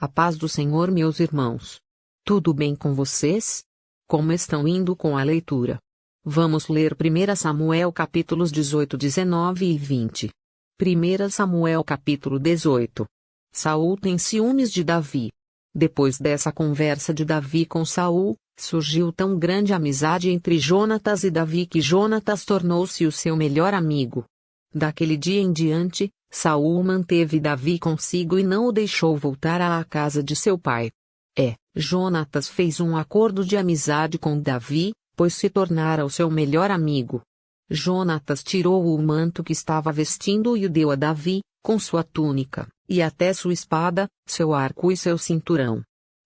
A paz do Senhor, meus irmãos. Tudo bem com vocês? Como estão indo com a leitura? Vamos ler 1 Samuel capítulos 18, 19 e 20. 1 Samuel capítulo 18. Saul tem ciúmes de Davi. Depois dessa conversa de Davi com Saul, surgiu tão grande amizade entre Jonatas e Davi que Jonatas tornou-se o seu melhor amigo. Daquele dia em diante, Saul manteve Davi consigo e não o deixou voltar à casa de seu pai. Jonatas fez um acordo de amizade com Davi, pois se tornara o seu melhor amigo. Jonatas tirou o manto que estava vestindo e o deu a Davi, com sua túnica, e até sua espada, seu arco e seu cinturão.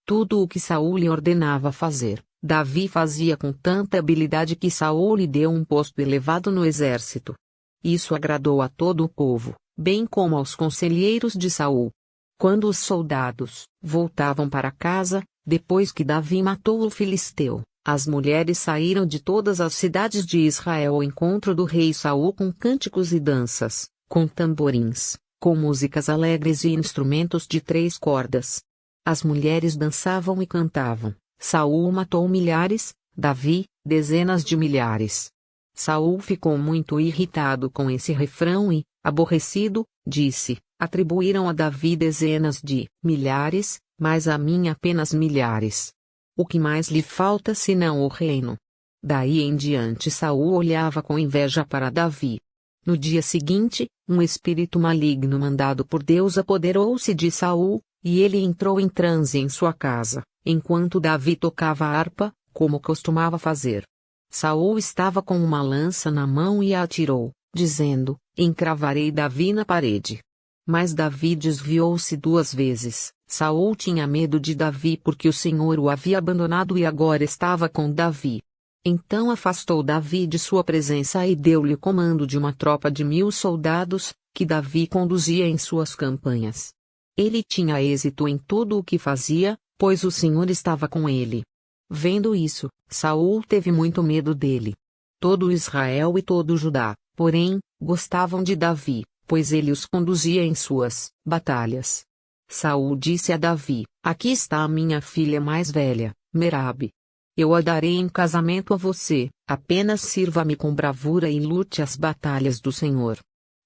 Tudo o que Saul lhe ordenava fazer, Davi fazia com tanta habilidade que Saul lhe deu um posto elevado no exército. Isso agradou a todo o povo, bem como aos conselheiros de Saul. Quando os soldados voltavam para casa, depois que Davi matou o filisteu, as mulheres saíram de todas as cidades de Israel ao encontro do rei Saul com cânticos e danças, com tamborins, com músicas alegres e instrumentos de 3 cordas. As mulheres dançavam e cantavam. Saul matou milhares, Davi, dezenas de milhares. Saul ficou muito irritado com esse refrão e, aborrecido, disse: atribuíram a Davi dezenas de milhares, mas a mim apenas milhares. O que mais lhe falta senão o reino? Daí em diante Saul olhava com inveja para Davi. No dia seguinte, um espírito maligno mandado por Deus apoderou-se de Saul, e ele entrou em transe em sua casa, enquanto Davi tocava a harpa, como costumava fazer. Saul estava com uma lança na mão e a atirou, dizendo: encravarei Davi na parede. Mas Davi desviou-se 2 vezes. Saul tinha medo de Davi porque o Senhor o havia abandonado e agora estava com Davi. Então afastou Davi de sua presença e deu-lhe o comando de uma tropa de 1000 soldados, que Davi conduzia em suas campanhas. Ele tinha êxito em tudo o que fazia, pois o Senhor estava com ele. Vendo isso, Saul teve muito medo dele. Todo Israel e todo Judá, porém, gostavam de Davi, pois ele os conduzia em suas batalhas. Saul disse a Davi: aqui está a minha filha mais velha, Merabe. Eu a darei em casamento a você, apenas sirva-me com bravura e lute as batalhas do Senhor.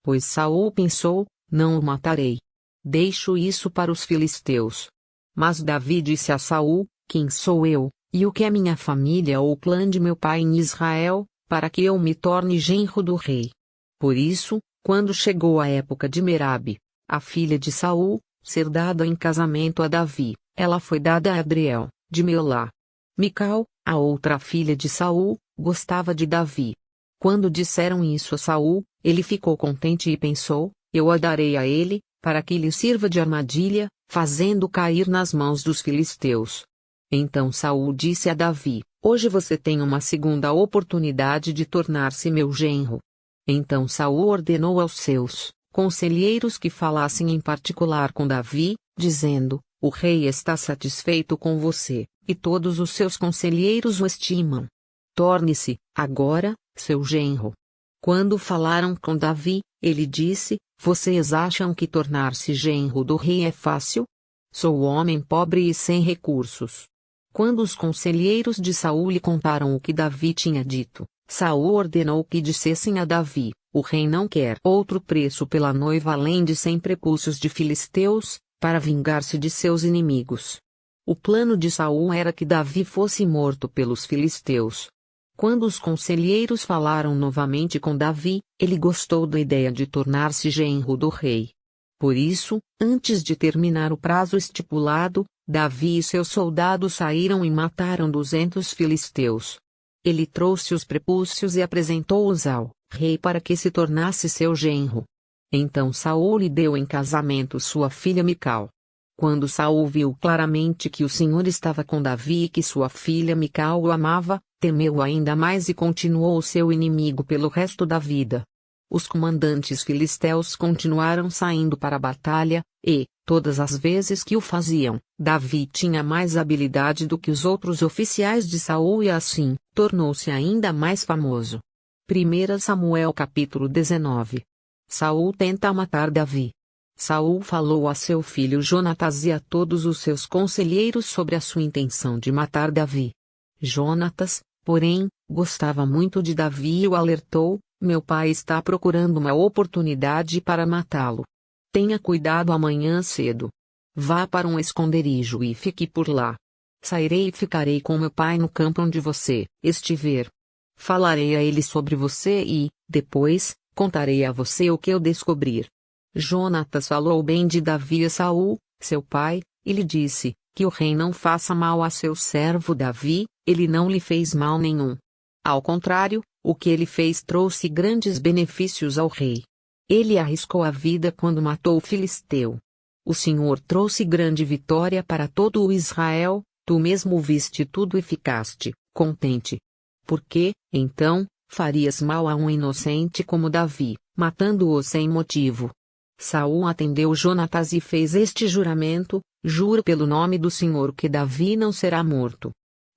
Pois Saul pensou: não o matarei. Deixo isso para os filisteus. Mas Davi disse a Saul: quem sou eu, e o que é minha família ou o clã de meu pai em Israel, para que eu me torne genro do rei? Por isso, quando chegou a época de Merabe, a filha de Saul, ser dada em casamento a Davi, ela foi dada a Adriel, de Meolá. Mical, a outra filha de Saul, gostava de Davi. Quando disseram isso a Saul, ele ficou contente e pensou: eu a darei a ele, para que lhe sirva de armadilha, fazendo cair nas mãos dos filisteus. Então Saul disse a Davi: hoje você tem uma segunda oportunidade de tornar-se meu genro. Então Saul ordenou aos seus conselheiros que falassem em particular com Davi, dizendo: o rei está satisfeito com você, e todos os seus conselheiros o estimam. Torne-se, agora, seu genro. Quando falaram com Davi, ele disse: vocês acham que tornar-se genro do rei é fácil? Sou homem pobre e sem recursos. Quando os conselheiros de Saul lhe contaram o que Davi tinha dito, Saul ordenou que dissessem a Davi: o rei não quer outro preço pela noiva além de 100 prepúcios de filisteus, para vingar-se de seus inimigos. O plano de Saul era que Davi fosse morto pelos filisteus. Quando os conselheiros falaram novamente com Davi, ele gostou da ideia de tornar-se genro do rei. Por isso, antes de terminar o prazo estipulado, Davi e seus soldados saíram e mataram 200 filisteus. Ele trouxe os prepúcios e apresentou-os ao rei para que se tornasse seu genro. Então Saul lhe deu em casamento sua filha Mical. Quando Saul viu claramente que o Senhor estava com Davi e que sua filha Mical o amava, temeu ainda mais e continuou seu inimigo pelo resto da vida. Os comandantes filisteus continuaram saindo para a batalha, e, todas as vezes que o faziam, Davi tinha mais habilidade do que os outros oficiais de Saul e assim, tornou-se ainda mais famoso. 1 Samuel capítulo 19. Saul tenta matar Davi. Saul falou a seu filho Jonatas e a todos os seus conselheiros sobre a sua intenção de matar Davi. Jonatas, porém, gostava muito de Davi e o alertou: meu pai está procurando uma oportunidade para matá-lo. Tenha cuidado amanhã cedo. Vá para um esconderijo e fique por lá. Sairei e ficarei com meu pai no campo onde você estiver. Falarei a ele sobre você e, depois, contarei a você o que eu descobrir. Jonatas falou bem de Davi a Saul, seu pai, e lhe disse: que o rei não faça mal a seu servo Davi, ele não lhe fez mal nenhum. Ao contrário, o que ele fez trouxe grandes benefícios ao rei. Ele arriscou a vida quando matou o filisteu. O Senhor trouxe grande vitória para todo o Israel, tu mesmo viste tudo e ficaste contente. Por que, então, farias mal a um inocente como Davi, matando-o sem motivo? Saul atendeu Jonatas e fez este juramento: juro pelo nome do Senhor que Davi não será morto.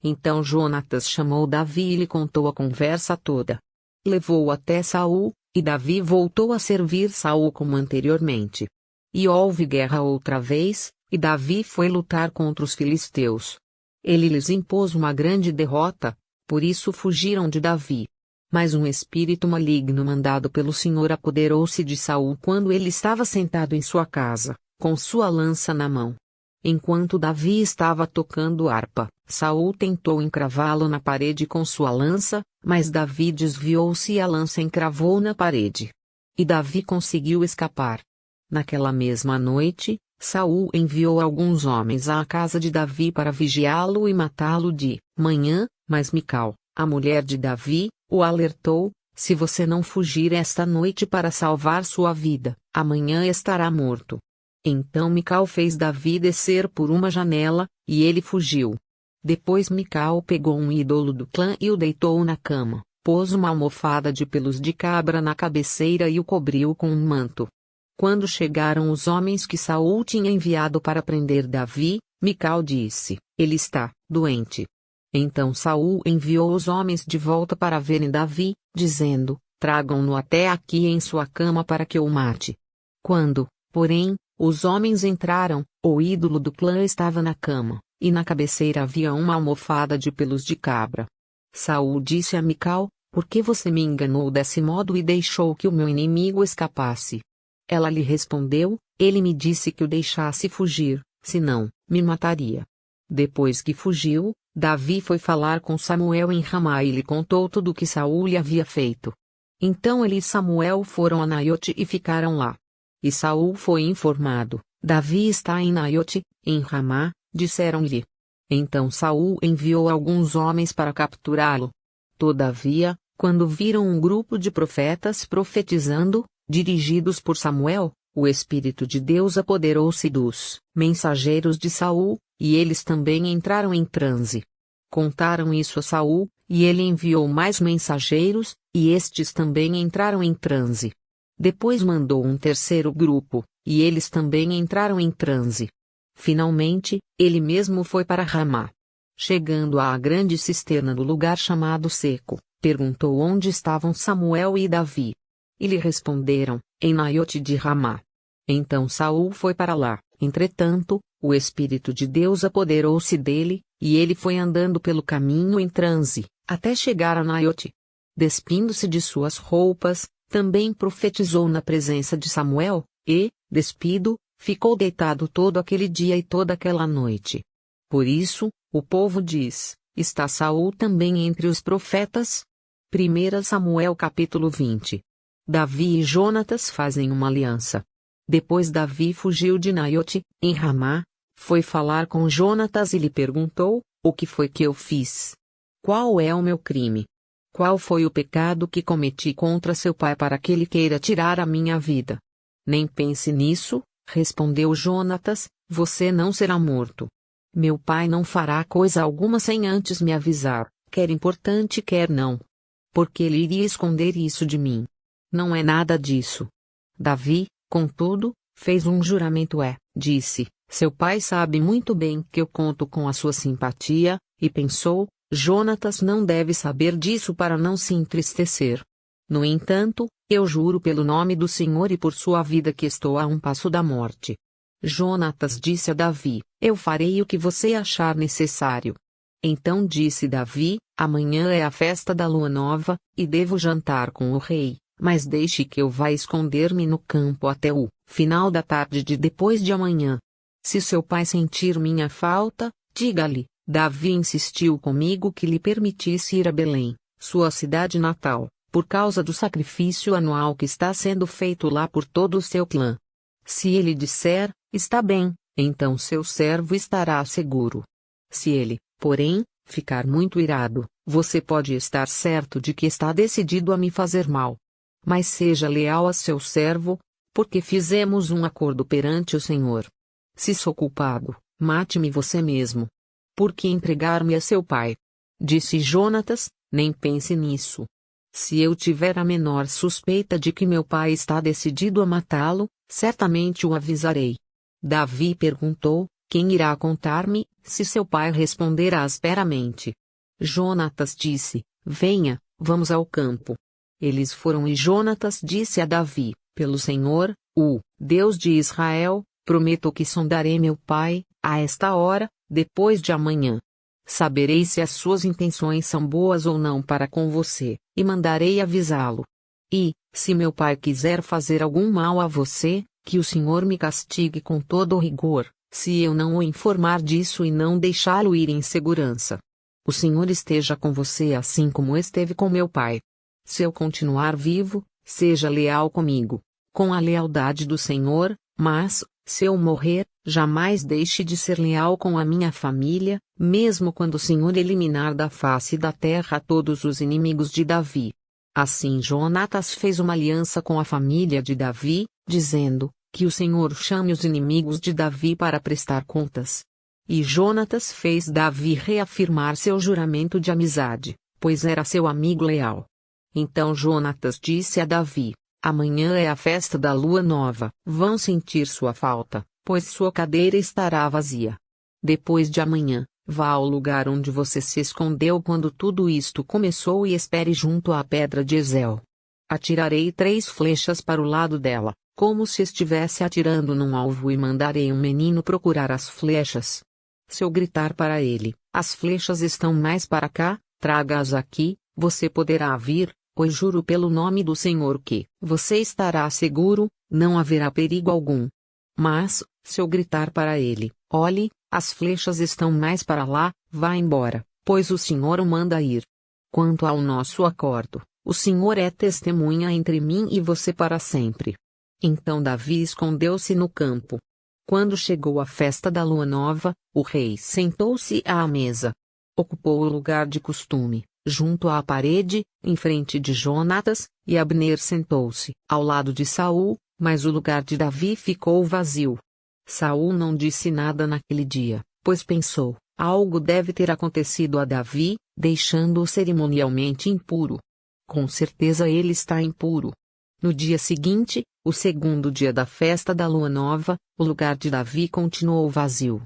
Então Jonatas chamou Davi e lhe contou a conversa toda. Levou-o até Saul, e Davi voltou a servir Saul como anteriormente. E houve guerra outra vez, e Davi foi lutar contra os filisteus. Ele lhes impôs uma grande derrota, por isso fugiram de Davi. Mas um espírito maligno mandado pelo Senhor apoderou-se de Saul quando ele estava sentado em sua casa, com sua lança na mão. Enquanto Davi estava tocando harpa, Saul tentou encravá-lo na parede com sua lança, mas Davi desviou-se e a lança encravou na parede. E Davi conseguiu escapar. Naquela mesma noite, Saul enviou alguns homens à casa de Davi para vigiá-lo e matá-lo de manhã, mas Mical, a mulher de Davi, o alertou: se você não fugir esta noite para salvar sua vida, amanhã estará morto. Então Mical fez Davi descer por uma janela, e ele fugiu. Depois Mical pegou um ídolo do clã e o deitou na cama, pôs uma almofada de pelos de cabra na cabeceira e o cobriu com um manto. Quando chegaram os homens que Saul tinha enviado para prender Davi, Mical disse: ele está doente. Então Saul enviou os homens de volta para verem Davi, dizendo: tragam-no até aqui em sua cama para que o mate. Quando, porém, os homens entraram, o ídolo do clã estava na cama, e na cabeceira havia uma almofada de pelos de cabra. Saul disse a Mical: por que você me enganou desse modo e deixou que o meu inimigo escapasse? Ela lhe respondeu: ele me disse que o deixasse fugir, senão, me mataria. Depois que fugiu, Davi foi falar com Samuel em Ramá e lhe contou tudo o que Saul lhe havia feito. Então ele e Samuel foram a Naiote e ficaram lá. E Saul foi informado: Davi está em Naiote, em Ramá, disseram-lhe. Então Saul enviou alguns homens para capturá-lo. Todavia, quando viram um grupo de profetas profetizando, dirigidos por Samuel, o Espírito de Deus apoderou-se dos mensageiros de Saul, e eles também entraram em transe. Contaram isso a Saul, e ele enviou mais mensageiros, e estes também entraram em transe. Depois mandou um terceiro grupo, e eles também entraram em transe. Finalmente, ele mesmo foi para Ramá. Chegando à grande cisterna do lugar chamado Seco, perguntou onde estavam Samuel e Davi. E lhe responderam: em Naiote de Ramá. Então Saul foi para lá. Entretanto, o Espírito de Deus apoderou-se dele, e ele foi andando pelo caminho em transe, até chegar a Naiote. Despindo-se de suas roupas, também profetizou na presença de Samuel, e, despido, ficou deitado todo aquele dia e toda aquela noite. Por isso, o povo diz: está Saul também entre os profetas? 1 Samuel capítulo 20. Davi e Jonatas fazem uma aliança. Depois Davi fugiu de Naiote, em Ramá, foi falar com Jonatas e lhe perguntou: o que foi que eu fiz? Qual é o meu crime? Qual foi o pecado que cometi contra seu pai para que ele queira tirar a minha vida? Nem pense nisso, respondeu Jonatas, você não será morto. Meu pai não fará coisa alguma sem antes me avisar, quer importante quer não. Porque ele iria esconder isso de mim. Não é nada disso. Davi, contudo, fez um juramento disse, seu pai sabe muito bem que eu conto com a sua simpatia, e pensou, Jonatas não deve saber disso para não se entristecer. No entanto, Eu juro pelo nome do Senhor e por sua vida que estou a um passo da morte. Jonatas disse a Davi: Eu farei o que você achar necessário. Então disse Davi: Amanhã é a festa da lua nova, e devo jantar com o rei, mas deixe que eu vá esconder-me no campo até o final da tarde de depois de amanhã. Se seu pai sentir minha falta, diga-lhe. Davi insistiu comigo que lhe permitisse ir a Belém, sua cidade natal, por causa do sacrifício anual que está sendo feito lá por todo o seu clã. Se ele disser, está bem, então seu servo estará seguro. Se ele, porém, ficar muito irado, você pode estar certo de que está decidido a me fazer mal. Mas seja leal a seu servo, porque fizemos um acordo perante o Senhor. Se sou culpado, mate-me você mesmo. Por que entregar-me a seu pai? Disse Jonatas: Nem pense nisso. Se eu tiver a menor suspeita de que meu pai está decidido a matá-lo, certamente o avisarei. Davi perguntou: Quem irá contar-me, se seu pai responder asperamente? Jonatas disse: Venha, vamos ao campo. Eles foram e Jonatas disse a Davi: Pelo Senhor, o Deus de Israel, prometo que sondarei meu pai, a esta hora, depois de amanhã. Saberei se as suas intenções são boas ou não para com você, e mandarei avisá-lo. E, se meu pai quiser fazer algum mal a você, que o Senhor me castigue com todo o rigor, se eu não o informar disso e não deixá-lo ir em segurança. O Senhor esteja com você assim como esteve com meu pai. Se eu continuar vivo, seja leal comigo, com a lealdade do Senhor, mas, se eu morrer, jamais deixe de ser leal com a minha família, mesmo quando o Senhor eliminar da face da terra todos os inimigos de Davi. Assim Jonatas fez uma aliança com a família de Davi, dizendo: Que o Senhor chame os inimigos de Davi para prestar contas. E Jonatas fez Davi reafirmar seu juramento de amizade, pois era seu amigo leal. Então Jonatas disse a Davi: Amanhã é a festa da lua nova. Vão sentir sua falta, pois sua cadeira estará vazia. Depois de amanhã, vá ao lugar onde você se escondeu quando tudo isto começou e espere junto à pedra de Ezel. Atirarei 3 flechas para o lado dela, como se estivesse atirando num alvo, e mandarei um menino procurar as flechas. Se eu gritar para ele: As flechas estão mais para cá, traga-as aqui, você poderá vir. Pois juro pelo nome do Senhor que você estará seguro, não haverá perigo algum. Mas, se eu gritar para ele: Olhe, as flechas estão mais para lá, vá embora, pois o Senhor o manda ir. Quanto ao nosso acordo, o Senhor é testemunha entre mim e você para sempre. Então Davi escondeu-se no campo. Quando chegou a festa da lua nova, o rei sentou-se à mesa. Ocupou o lugar de costume, junto à parede, em frente de Jonatas, e Abner sentou-se ao lado de Saul, mas o lugar de Davi ficou vazio. Saul não disse nada naquele dia, pois pensou: algo deve ter acontecido a Davi, deixando-o cerimonialmente impuro. Com certeza ele está impuro. No dia seguinte, o segundo dia da festa da lua nova, o lugar de Davi continuou vazio.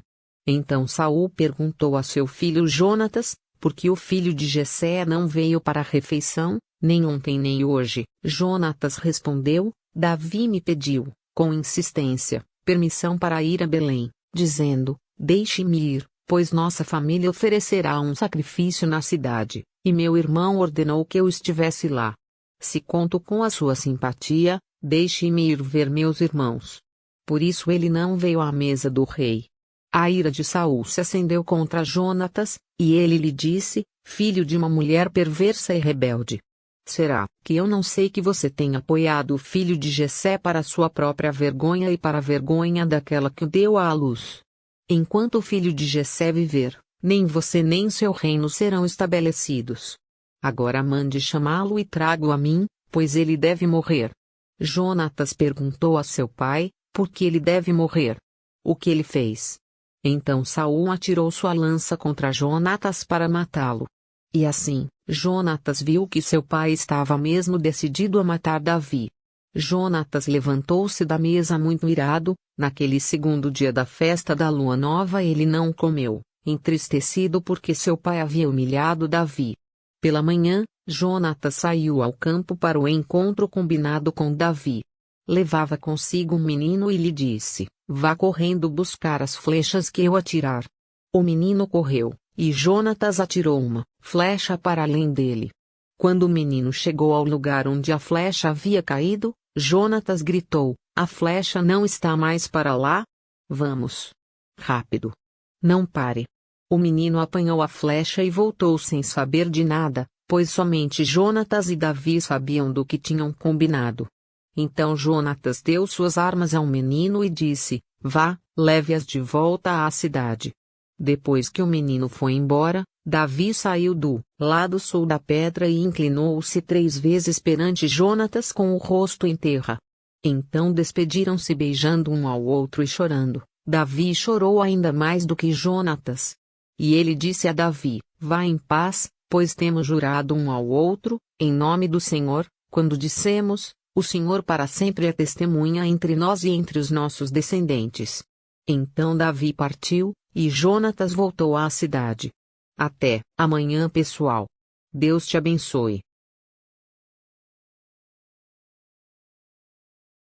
Então Saul perguntou a seu filho Jonatas: Por que o filho de Jessé não veio para a refeição, nem ontem nem hoje? Jonatas respondeu: Davi me pediu, com insistência, permissão para ir a Belém, dizendo: Deixe-me ir, pois nossa família oferecerá um sacrifício na cidade, e meu irmão ordenou que eu estivesse lá. Se conto com a sua simpatia, deixe-me ir ver meus irmãos. Por isso ele não veio à mesa do rei. A ira de Saul se acendeu contra Jonatas, e ele lhe disse: Filho de uma mulher perversa e rebelde. Será que eu não sei que você tem apoiado o filho de Jessé para sua própria vergonha e para a vergonha daquela que o deu à luz? Enquanto o filho de Jessé viver, nem você nem seu reino serão estabelecidos. Agora mande chamá-lo e traga-o a mim, pois ele deve morrer. Jonatas perguntou a seu pai: Por que ele deve morrer? O que ele fez? Então Saul atirou sua lança contra Jonatas para matá-lo. E assim, Jonatas viu que seu pai estava mesmo decidido a matar Davi. Jonatas levantou-se da mesa muito irado. Naquele segundo dia da festa da lua nova ele não comeu, entristecido porque seu pai havia humilhado Davi. Pela manhã, Jonatas saiu ao campo para o encontro combinado com Davi. Levava consigo um menino e lhe disse: vá correndo buscar as flechas que eu atirar. O menino correu, e Jonatas atirou uma flecha para além dele. Quando o menino chegou ao lugar onde a flecha havia caído, Jonatas gritou: a flecha não está mais para lá? Vamos! Rápido! Não pare! O menino apanhou a flecha e voltou sem saber de nada, pois somente Jonatas e Davi sabiam do que tinham combinado. Então Jonatas deu suas armas ao menino e disse: vá, leve-as de volta à cidade. Depois que o menino foi embora, Davi saiu do lado sul da pedra e inclinou-se 3 vezes perante Jonatas com o rosto em terra. Então despediram-se beijando um ao outro e chorando. Davi chorou ainda mais do que Jonatas. E ele disse a Davi: vá em paz, pois temos jurado um ao outro, em nome do Senhor, quando dissemos: o Senhor para sempre é testemunha entre nós e entre os nossos descendentes. Então Davi partiu, e Jonatas voltou à cidade. Até amanhã, pessoal. Deus te abençoe.